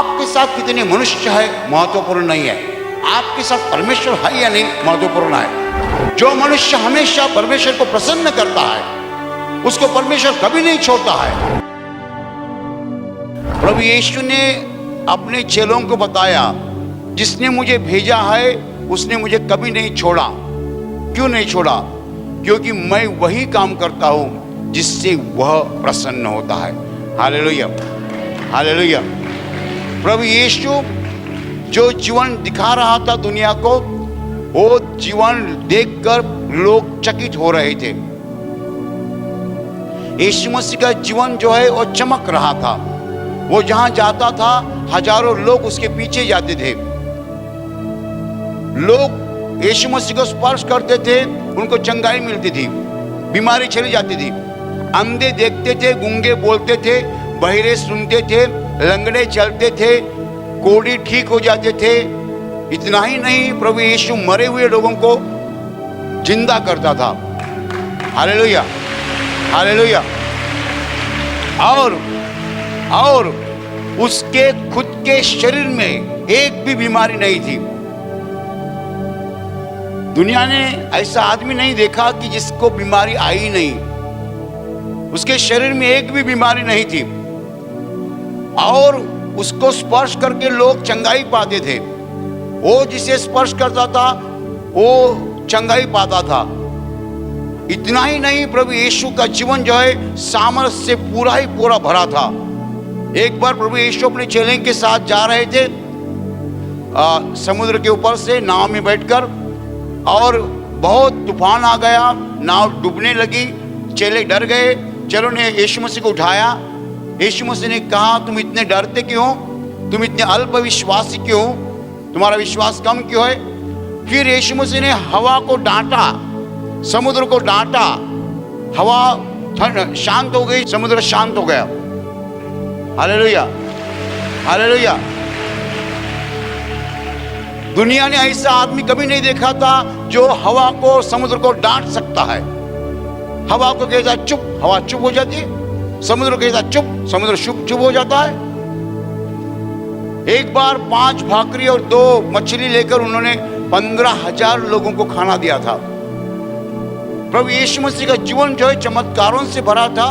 आपके साथ कितने मनुष्य है महत्वपूर्ण नहीं है, आपके साथ परमेश्वर है या नहीं महत्वपूर्ण है। जो मनुष्य हमेशा परमेश्वर को प्रसन्न करता है उसको परमेश्वर कभी नहीं छोड़ता है। प्रभु यीशु ने अपने चेलों को बताया, जिसने मुझे भेजा है उसने मुझे कभी नहीं छोड़ा। क्यों नहीं छोड़ा? क्योंकि मैं वही काम करता हूं जिससे वह प्रसन्न होता है। Hallelujah, hallelujah. प्रभु यीशु जो जीवन दिखा रहा था दुनिया को, वो जीवन देखकर लोग चकित हो रहे थे। यीशु मसीह का जीवन जो है वो चमक रहा था। वो जहां जाता था हजारों लोग उसके पीछे जाते थे। लोग यीशु मसीह को स्पर्श करते थे, उनको चंगाई मिलती थी, बीमारी चली जाती थी, अंधे देखते थे, गूंगे बोलते थे, बहिरे सुनते थे, लंगड़े चलते थे, कोढ़ी ठीक हो जाते थे। इतना ही नहीं, प्रभु यीशु मरे हुए लोगों को जिंदा करता था। Hallelujah, hallelujah. और उसके खुद के शरीर में एक भी बीमारी नहीं थी। दुनिया ने ऐसा आदमी नहीं देखा कि जिसको बीमारी आई नहीं। उसके शरीर में एक भी बीमारी नहीं थी और उसको स्पर्श करके लोग चंगाई पाते थे। वो जिसे स्पर्श करता था वो चंगाई पाता था। इतना ही नहीं, प्रभु यीशु का जीवन जो है सामर्थ्य से पूरा ही पूरा भरा था। एक बार प्रभु यीशु अपने चेले के साथ जा रहे थे समुद्र के ऊपर से नाव में बैठकर, और बहुत तूफान आ गया, नाव डूबने लगी। चेले डर गए। चेलों ने यीशु मसीह को उठाया। यीशु मसीह ने कहा, तुम इतने डरते क्यों? तुम इतने अल्प विश्वासी क्यों? तुम्हारा विश्वास कम क्यों है? फिर यीशु मसीह ने हवा को डांटा, समुद्र को डांटा। हवा शांत हो गई, समुद्र शांत हो गया। Hallelujah, hallelujah. दुनिया ने ऐसा आदमी कभी नहीं देखा था जो हवा को, समुद्र को डांट सकता है। हवा को कहता चुप, हवा चुप हो जाती है। समुद्र कहता चुप, समुद्र चुप हो जाता है। एक बार 5 भाकरी और 2 मछली लेकर उन्होंने 15,000 लोगों को खाना दिया था। प्रभु यीशु मसीह का जीवन जो है चमत्कारों से भरा था,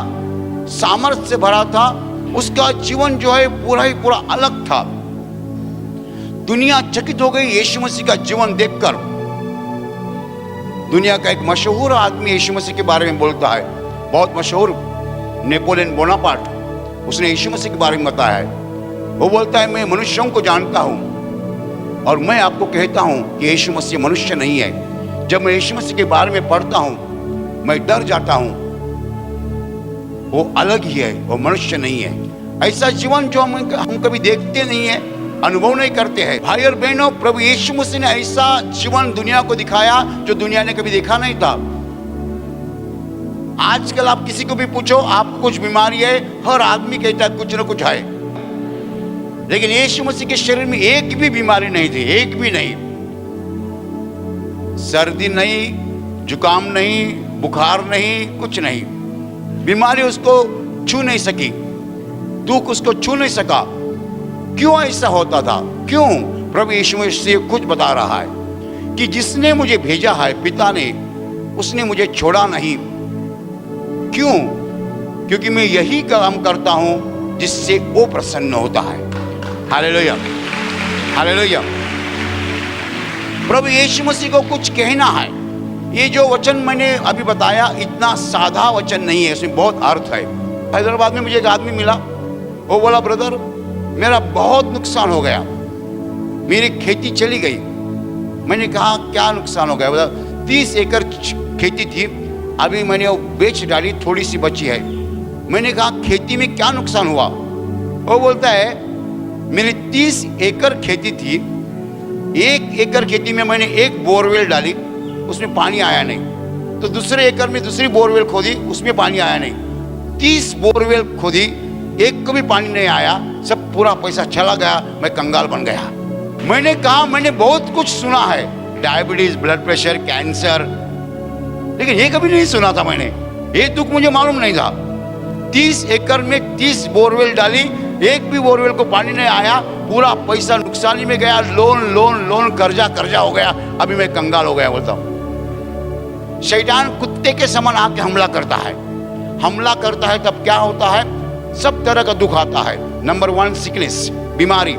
सामर्थ्य से भरा था। उसका जीवन जो है पूरा ही पूरा अलग था। दुनिया चकित हो गई यीशु मसीह का जीवन देखकर। दुनिया का एक मशहूर आदमी यीशु मसीह के बारे में बोलता है, बहुत मशहूर, नेपोलियन बोनापार्ट, उसने यीशु मसीह के बारे में बताया है। वो बोलता है, मैं मनुष्यों को जानता हूं और मैं आपको कहता हूं कि यीशु मसीह मनुष्य नहीं है। जब मैं यीशु मसीह के बारे में पढ़ता हूं मैं डर जाता हूं। वो अलग ही है, वो मनुष्य नहीं है। ऐसा जीवन जो हम कभी देखते नहीं है, अनुभव नहीं करते हैं। भाई और बहनों, प्रभु यीशु मसीह ने ऐसा जीवन दुनिया को दिखाया जो दुनिया ने कभी देखा नहीं था। आजकल आप किसी को भी पूछो आपको कुछ बीमारी है, हर आदमी कहता है कुछ ना कुछ है। लेकिन यीशु मसीह के शरीर में एक भी बीमारी नहीं थी, एक भी नहीं। सर्दी नहीं, जुकाम नहीं, बुखार नहीं, कुछ नहीं। बीमारी उसको छू नहीं सकी, दुख उसको छू नहीं सका। क्यों ऐसा होता था? क्यों? प्रभु यीशु मसीह खुद बता रहा है कि जिसने मुझे भेजा है पिता ने, उसने मुझे छोड़ा नहीं। क्यों? क्योंकि मैं यही काम करता हूं जिससे वो प्रसन्न होता है। Hallelujah, hallelujah. प्रभु यीशु मसीह को कुछ कहना है। ये जो वचन मैंने अभी बताया इतना साधा वचन नहीं है, इसमें बहुत अर्थ है। हैदराबाद में मुझे एक आदमी मिला, वो बोला, ब्रदर मेरा बहुत नुकसान हो गया, मेरी खेती चली गई। मैंने कहा क्या नुकसान हो गया? बोला 30 एकड़ खेती थी, अभी मैंने वो बेच डाली, थोड़ी सी बची है। मैंने कहा खेती में क्या नुकसान हुआ? वो बोलता है मेरी 30 एकड़ खेती थी, 1 एकड़ खेती में मैंने 1 बोरवेल डाली, उसमें पानी आया नहीं। तो दूसरे एकड़ में दूसरी बोरवेल खोदी, उसमें पानी आया नहीं। 30 बोरवेल खोदी, एक को भी पानी नहीं आया, सब पूरा पैसा चला गया, मैं कंगाल बन गया। मैंने कहा मैंने बहुत कुछ सुना है, डायबिटीज, ब्लड प्रेशर, कैंसर, लेकिन ये कभी नहीं सुना था मैंने। ये दुख मुझे मालूम नहीं था। 30 एकड़ में 30 बोरवेल डाली, एक भी बोरवेल को पानी नहीं आया, पूरा पैसा नुकसानी में गया, लोन लोन लोन, कर्जा कर्जा हो गया, अभी मैं कंगाल हो गया बोलता हूं। शैतान कुत्ते के समान आके हमला करता है। हमला करता है तब क्या होता है? सब तरह का दुख आता है। नंबर 1 सिकनेस, बीमारी।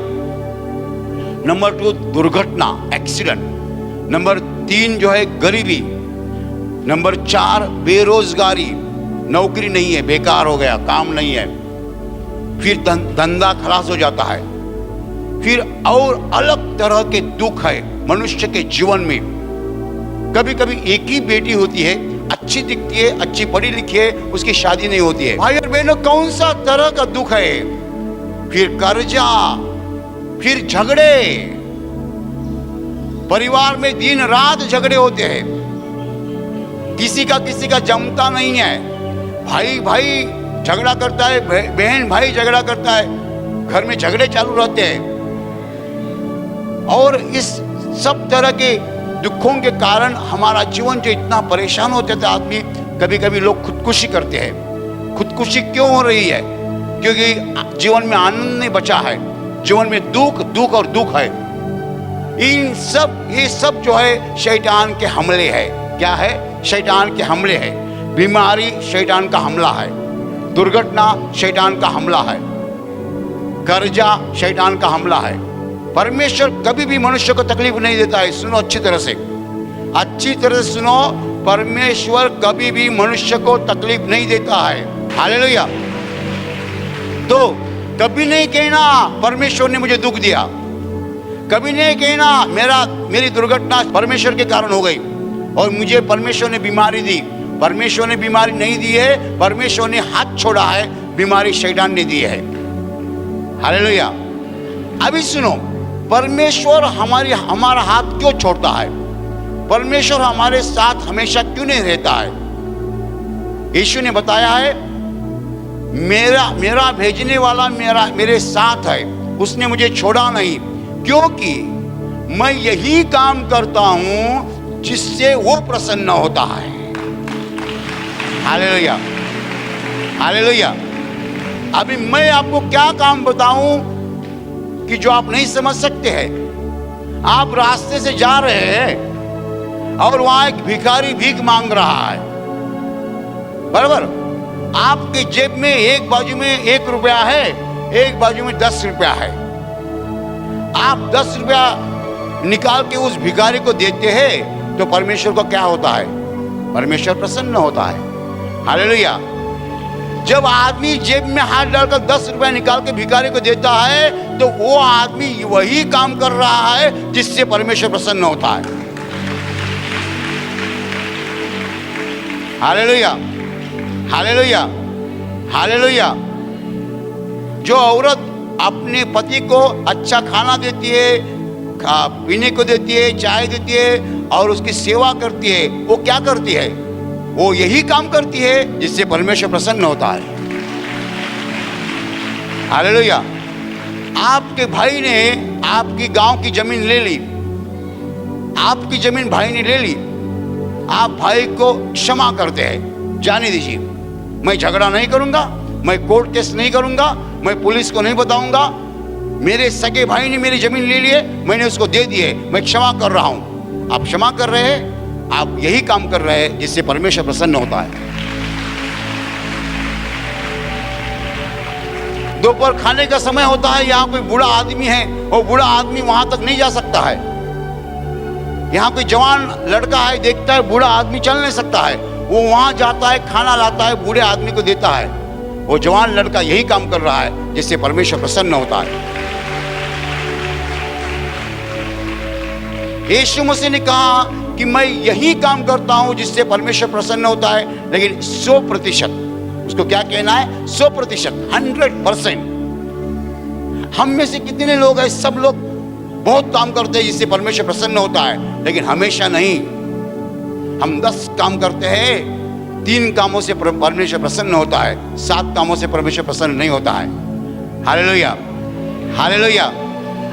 नंबर 2 दुर्घटना, एक्सीडेंट। नंबर 3 जो है गरीबी। नंबर 4 बेरोजगारी, नौकरी नहीं है, बेकार हो गया, काम नहीं है। फिर धंधा खलास हो जाता है। फिर और अलग तरह के दुख है मनुष्य के जीवन में। कभी कभी एक ही बेटी होती है, अच्छी दिखती है, अच्छी पढ़ी लिखी है, उसकी शादी नहीं होती है। भाई और बहनों, कौन सा तरह का दुख है? फिर कर्जा, फिर झगड़े, परिवार में दिन रात झगड़े होते हैं, किसी का जमता नहीं है। भाई भाई झगड़ा करता है, बहन भाई झगड़ा करता है, घर में झगड़े चालू रहते हैं। और इस सब तरह के दुखों के कारण हमारा जीवन जो इतना परेशान होते थे आदमी, कभी कभी लोग खुदकुशी करते हैं। खुदकुशी क्यों हो रही है? क्योंकि जीवन में आनंद नहीं बचा है, जीवन में दुख दुख और दुख है। ये सब जो है शैतान के हमले है। क्या है? शैतान के हमले है। बीमारी शैतान का हमला है, दुर्घटना शैतान का हमला है, कर्जा शैतान का हमला है। परमेश्वर कभी भी मनुष्य को तकलीफ नहीं देता है। सुनो अच्छी तरह से सुनो, परमेश्वर कभी भी मनुष्य को तकलीफ नहीं देता है। हालेलुया। तो कभी नहीं कहना परमेश्वर ने मुझे दुख दिया, कभी नहीं कहना मेरी दुर्घटना परमेश्वर के कारण हो गई और मुझे परमेश्वर ने बीमारी दी। परमेश्वर ने बीमारी नहीं दी है, परमेश्वर ने हाथ छोड़ा है, बीमारी शैतान ने दी है। हालेलुया। अभी सुनो, परमेश्वर हमारा हाथ क्यों छोड़ता है? परमेश्वर हमारे साथ हमेशा क्यों नहीं रहता है? यीशु ने बताया है, मेरा भेजने वाला मेरे साथ है, उसने मुझे छोड़ा नहीं, क्योंकि मैं यही काम करता हूं जिससे वो प्रसन्न होता है। Hallelujah, hallelujah. अभी मैं आपको क्या काम बताऊं कि जो आप नहीं समझ सकते हैं। आप रास्ते से जा रहे हैं और वहां एक भिखारी भीख मांग रहा है, बराबर? आपके जेब में एक बाजू में 1 रुपया है, एक बाजू में 10 रुपया है। आप 10 रुपया निकाल के उस भिखारी को देते हैं तो परमेश्वर को क्या होता है? परमेश्वर प्रसन्न होता है। हालेलुया। जब आदमी जेब में हाथ डालकर 10 रुपया निकाल के भिखारी को देता है तो वो आदमी वही काम कर रहा है जिससे परमेश्वर प्रसन्न होता है। Hallelujah, hallelujah, hallelujah. जो औरत अपने पति को अच्छा खाना देती है, पीने को देती है, चाय देती है और उसकी सेवा करती है, वो क्या करती है? वो यही काम करती है जिससे परमेश्वर प्रसन्न होता है। हालेलुया। आपके भाई ने आपकी गांव की जमीन ले ली, आपकी जमीन भाई ने ले ली, आप भाई को क्षमा करते हैं, जाने दीजिए, मैं झगड़ा नहीं करूंगा, मैं कोर्ट केस नहीं करूंगा, मैं पुलिस को नहीं बताऊंगा, मेरे सगे भाई ने मेरी जमीन ले ली है, मैंने उसको दे दी है, मैं क्षमा कर रहा हूं। आप क्षमा कर रहे हैं, आप यही काम कर रहे हैं जिससे परमेश्वर प्रसन्न होता है। दोपहर खाने का समय होता है, यहाँ कोई बूढ़ा आदमी है, वो बूढ़ा आदमी वहां तक नहीं जा सकता है। यहाँ कोई जवान लड़का है, देखता है बूढ़ा आदमी चल नहीं सकता है, वो वहां जाता है, खाना लाता है, बूढ़े आदमी को देता है। वो जवान लड़का यही काम कर रहा है जिससे परमेश्वर प्रसन्न होता है। यीशु मसीह ने कहा कि मैं यही काम करता हूं जिससे परमेश्वर प्रसन्न होता है, लेकिन 100%, उसको क्या कहना है? 100%, 100%। हम में से कितने लोग हैं? सब लोग बहुत काम करते हैं जिससे परमेश्वर प्रसन्न होता है, लेकिन हमेशा नहीं। हम 10 काम करते हैं, 3 कामों से परमेश्वर प्रसन्न होता है, 7 कामों से परमेश्वर प्रसन्न नहीं होता है। Hallelujah, hallelujah,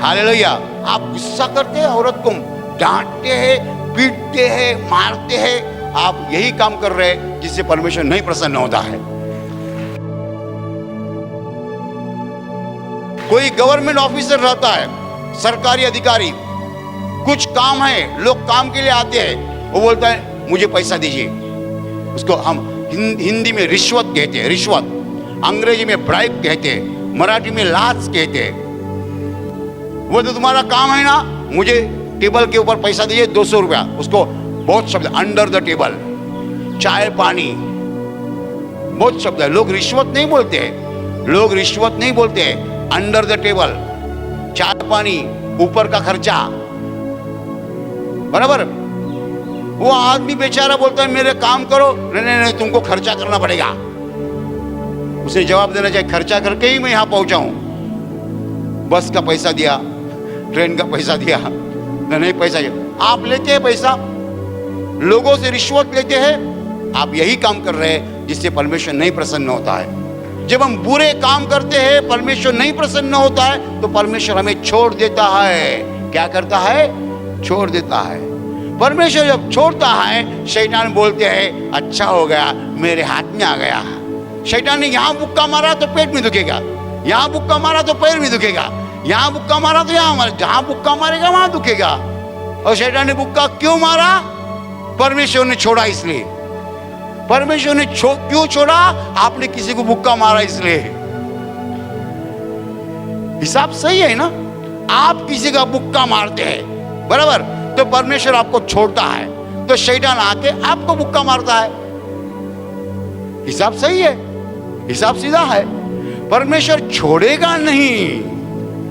hallelujah. आप गुस्सा करते हैं, औरत को डांटते हैं, पीटते हैं, मारते हैं, आप यही काम कर रहे हैं जिससे परमेश्वर नहीं प्रसन्न होता है। कोई गवर्नमेंट ऑफिसर रहता है, सरकारी अधिकारी, कुछ काम है, लोग काम के लिए आते हैं, वो बोलता है मुझे पैसा दीजिए। उसको हम हिंदी में रिश्वत कहते हैं, रिश्वत, अंग्रेजी में ब्राइब कहते हैं, मराठी में लाच कहते हैं। वो तो तुम्हारा काम है ना, मुझे टेबल के ऊपर पैसा दीजिए 200 रुपया। उसको बहुत शब्द, अंडर द टेबल, चाय पानी, बहुत शब्द है। लोग रिश्वत नहीं बोलते हैं, लोग रिश्वत नहीं बोलते हैं, अंडर द टेबल, चाय पानी, ऊपर का खर्चा, बराबर। वो आदमी बेचारा बोलता है मेरे काम करो, नहीं नहीं नहीं तुमको खर्चा करना पड़ेगा। उसे जवाब देना चाहिए खर्चा करके ही मैं यहां पहुंचा हूं। बस का पैसा दिया, ट्रेन का पैसा दिया, नहीं पैसा दिया। आप लेते हैं पैसा, लोगों से रिश्वत लेते हैं, आप यही काम कर रहे हैं जिससे परमेश्वर नहीं प्रसन्न होता है। जब हम बुरे काम करते हैं, परमेश्वर नहीं प्रसन्न होता है, तो परमेश्वर हमें छोड़ देता है। क्या करता है? छोड़ देता है। परमेश्वर जब छोड़ता है, शैतान बोलते हैं अच्छा हो गया, मेरे हाथ में आ गया। शैतान ने यहां मुक्का मारा तो पेट में दुखेगा, यहां मुक्का मारा तो पैर में दुखेगा, यहां मुक्का मारा तो यहां मारा, जहां मुक्का मारेगा वहां दुखेगा। और शैतान ने मुक्का क्यों मारा? परमेश्वर ने छोड़ा इसलिए। परमेश्वर ने क्यों छोड़ा? आपने किसी को मुक्का मारा इसलिए। हिसाब सही है ना? आप किसी का मुक्का मारते हैं, बराबर, तो परमेश्वर आपको छोड़ता है, तो शैतान आके आपको मुक्का मारता है। हिसाब सही है, हिसाब सीधा है। परमेश्वर छोड़ेगा नहीं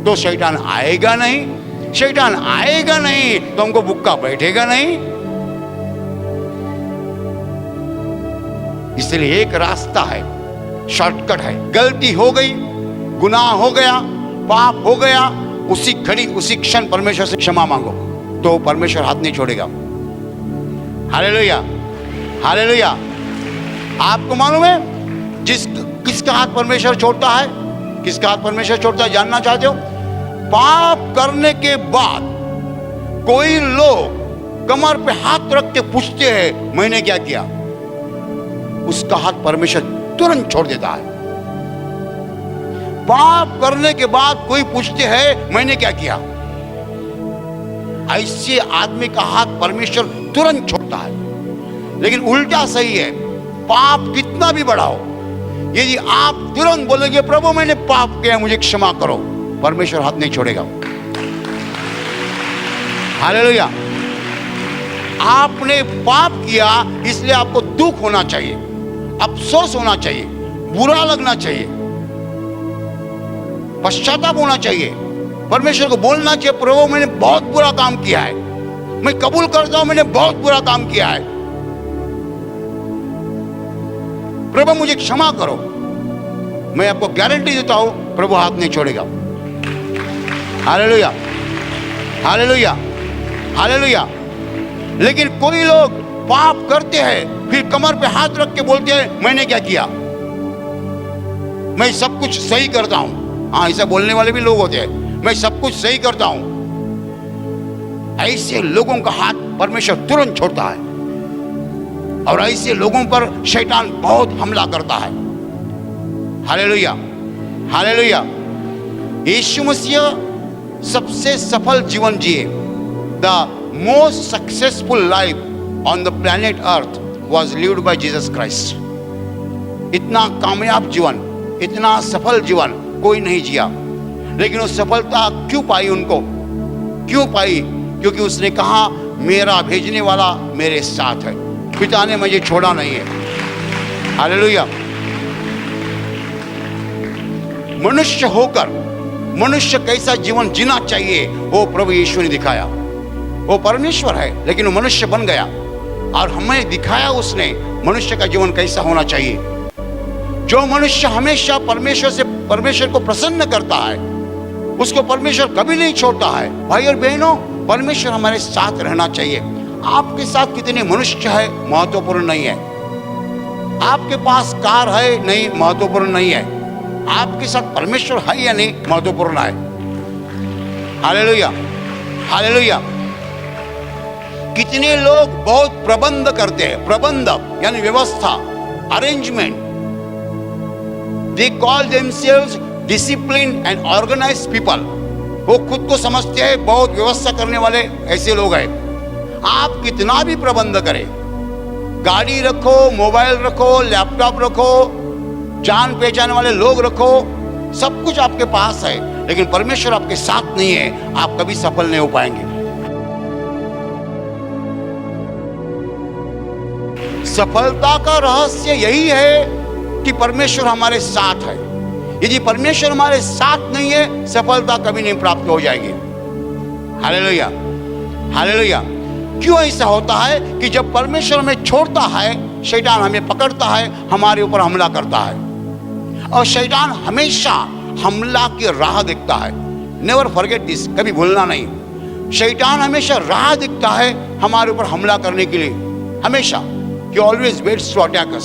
तो शैतान आएगा नहीं, शैतान आएगा नहीं तो हमको मुक्का बैठेगा नहीं। इसलिए एक रास्ता है, शॉर्टकट है। गलती हो गई, गुनाह हो गया, पाप हो गया, उसी घड़ी उसी क्षण परमेश्वर से क्षमा मांगो, तो परमेश्वर हाथ नहीं छोड़ेगा। Hallelujah, hallelujah. आपको मालूम है किसका हाथ परमेश्वर छोड़ता है? किसका हाथ परमेश्वर छोड़ता है, जानना चाहते हो? पाप करने के बाद कोई लोग कमर पे हाथ रख के पूछते हैं मैंने क्या किया, उसका हाथ परमेश्वर तुरंत छोड़ देता है। पाप करने के बाद कोई पूछते हैं मैंने क्या किया, ऐसे आदमी का हाथ परमेश्वर तुरंत छोड़ता है। लेकिन उल्टा सही है, पाप कितना भी बड़ा हो, यदि आप तुरंत बोलेंगे प्रभु मैंने पाप किया मुझे क्षमा करो, परमेश्वर हाथ नहीं छोड़ेगा। हालेलुया। आपने पाप किया इसलिए आपको दुख होना चाहिए, अफसोस होना चाहिए, बुरा लगना चाहिए, पश्चाताप होना चाहिए। परमेश्वर को बोलना चाहिए प्रभु मैंने बहुत बुरा काम किया है, मैं कबूल करता हूं मैंने बहुत बुरा काम किया है, प्रभु मुझे क्षमा करो। मैं आपको गारंटी देता हूं प्रभु हाथ नहीं छोड़ेगा। Hallelujah, hallelujah, hallelujah. लेकिन कोई लोग पाप करते हैं फिर कमर पे हाथ रख के बोलते हैं मैंने क्या किया, मैं सब कुछ सही करता हूं। हाँ, ऐसा बोलने वाले भी लोग होते हैं, मैं सब कुछ सही करता हूं। ऐसे लोगों का हाथ परमेश्वर तुरंत छोड़ता है और ऐसे लोगों पर शैतान बहुत हमला करता है। Hallelujah, hallelujah. यीशु मसीह सबसे सफल जीवन जिए। The most successful life on the planet earth was lived bye Jesus Christ. इतना कामयाब जीवन, इतना सफल जीवन कोई नहीं जिया। लेकिन वो सफलता क्यों पाई उनको? क्यों पाई? क्योंकि उसने कहा मेरा भेजने वाला मेरे साथ है, पिता ने मुझे छोड़ा नहीं है। हालेलुया। मनुष्य होकर मनुष्य कैसा जीवन जीना चाहिए वो प्रभु यीशु ने दिखाया। वो परमेश्वर है लेकिन वो मनुष्य बन गया और हमें दिखाया उसने मनुष्य का जीवन कैसा होना चाहिए। जो मनुष्य हमेशा परमेश्वर को प्रसन्न करता है उसको परमेश्वर कभी नहीं छोड़ता है। भाई और बहनों, परमेश्वर हमारे साथ रहना चाहिए। आपके साथ कितने मनुष्य है महत्वपूर्ण नहीं है, आपके पास कार है नहीं महत्वपूर्ण नहीं है, आपके साथ परमेश्वर है या नहीं महत्वपूर्ण है। Hallelujah, hallelujah. कितने लोग बहुत प्रबंध करते हैं, प्रबंध यानी व्यवस्था, arrangement. They call themselves discipline and organise people, वो खुद को समझते हैं बहुत व्यवस्था करने वाले ऐसे लोग हैं। आप कितना भी प्रबंध करें, गाड़ी रखो, मोबाइल रखो, लैपटॉप रखो, जान पहचान वाले लोग रखो, सब कुछ आपके पास है, लेकिन परमेश्वर आपके साथ नहीं है, आप कभी सफल नहीं हो पाएंगे। सफलता का रहस्य यही है कि परमेश्वर हमारे साथ है। यदि परमेश्वर हमारे साथ नहीं है, सफलता कभी नहीं प्राप्त हो जाएगी। Hallelujah, hallelujah. क्यों ऐसा होता है कि जब परमेश्वर हमें छोड़ता है, शैतान हमें पकड़ता है, हमारे ऊपर हमला करता है, और शैतान हमेशा हमला की राह दिखता है। नेवर फॉरगेट दिस, कभी भूलना नहीं। शैतान हमेशा राह दिखता है हमारे ऊपर हमला करने के लिए, हमेशा। He always waits to attack us।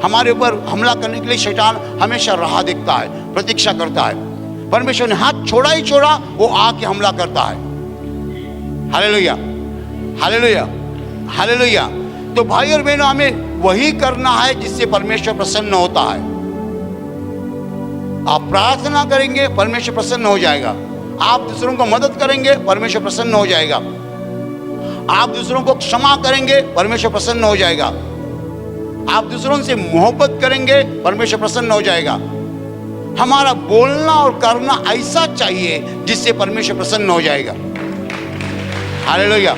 हमारे ऊपर हमला करने के लिए शैतान हमेशा राह दिखता है, प्रतीक्षा करता है। परमेश्वर ने हाथ छोड़ा ही छोड़ा, वो आके हमला करता है। Hallelujah, hallelujah, hallelujah. तो भाई और बहनों, हमें वही करना है जिससे परमेश्वर प्रसन्न होता है। आप प्रार्थना करेंगे, परमेश्वर प्रसन्न हो जाएगा। आप दूसरों को मदद करेंगे, परमेश्वर प्रसन्न हो जाएगा। आप दूसरों को क्षमा करेंगे, परमेश्वर प्रसन्न हो जाएगा। आप दूसरों से मोहब्बत करेंगे, परमेश्वर प्रसन्न हो जाएगा। हमारा बोलना और करना ऐसा चाहिए जिससे परमेश्वर प्रसन्न हो जाएगा। हालेलुया।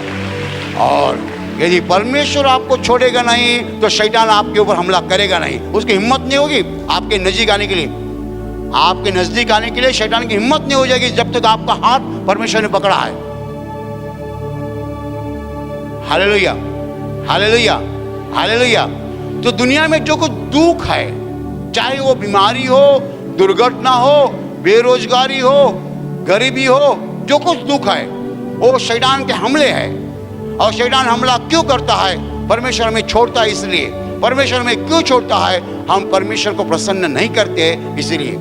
और यदि परमेश्वर आपको छोड़ेगा नहीं, तो शैतान आपके ऊपर हमला करेगा नहीं। उसकी हिम्मत नहीं होगी आपके नजदीक आने के लिए। आपके नजदीक आने के लिए शैतान की हिम्मत नहीं हो जाएगी जब तक आपका हाथ परमेश्वर ने पकड़ा है। Hallelujah, hallelujah, hallelujah. तो दुनिया में जो कुछ दुख है, चाहे वो बीमारी हो, दुर्घटना हो, बेरोजगारी हो, गरीबी हो, जो कुछ दुख है वो शैतान के हमले हैं। और शैतान हमला क्यों करता है? परमेश्वर हमें छोड़ता है इसलिए। परमेश्वर हमें क्यों छोड़ता है? हम परमेश्वर को प्रसन्न नहीं करते इसलिए।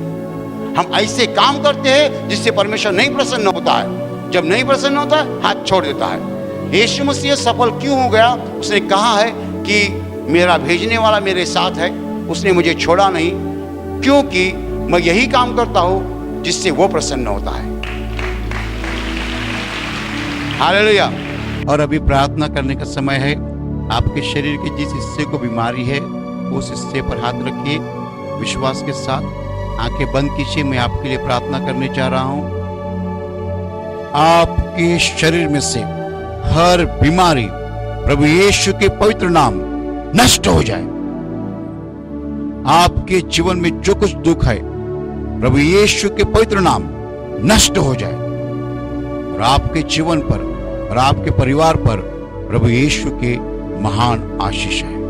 हम ऐसे काम करते हैं जिससे परमेश्वर नहीं प्रसन्न होता है। जब नहीं प्रसन्न होता है, हाथ छोड़ देता है। यीशु मसीह सफल क्यों हो गया? उसने कहा है कि मेरा भेजने वाला मेरे साथ है, उसने मुझे छोड़ा नहीं, क्योंकि मैं यही काम करता हूं जिससे वो प्रसन्न होता है। हालेलुया। और अभी प्रार्थना करने का समय है। आपके शरीर के जिस हिस्से को बीमारी है, उस हिस्से पर हाथ रखिए विश्वास के साथ। आंखें बंद कीजिए, मैं आपके लिए प्रार्थना करने जा रहा हूं। आपके शरीर में से हर बीमारी प्रभु यीशु के पवित्र नाम नष्ट हो जाए। आपके जीवन में जो कुछ दुख है, प्रभु यीशु के पवित्र नाम नष्ट हो जाए। और आपके जीवन पर और आपके परिवार पर प्रभु यीशु के महान आशीष है।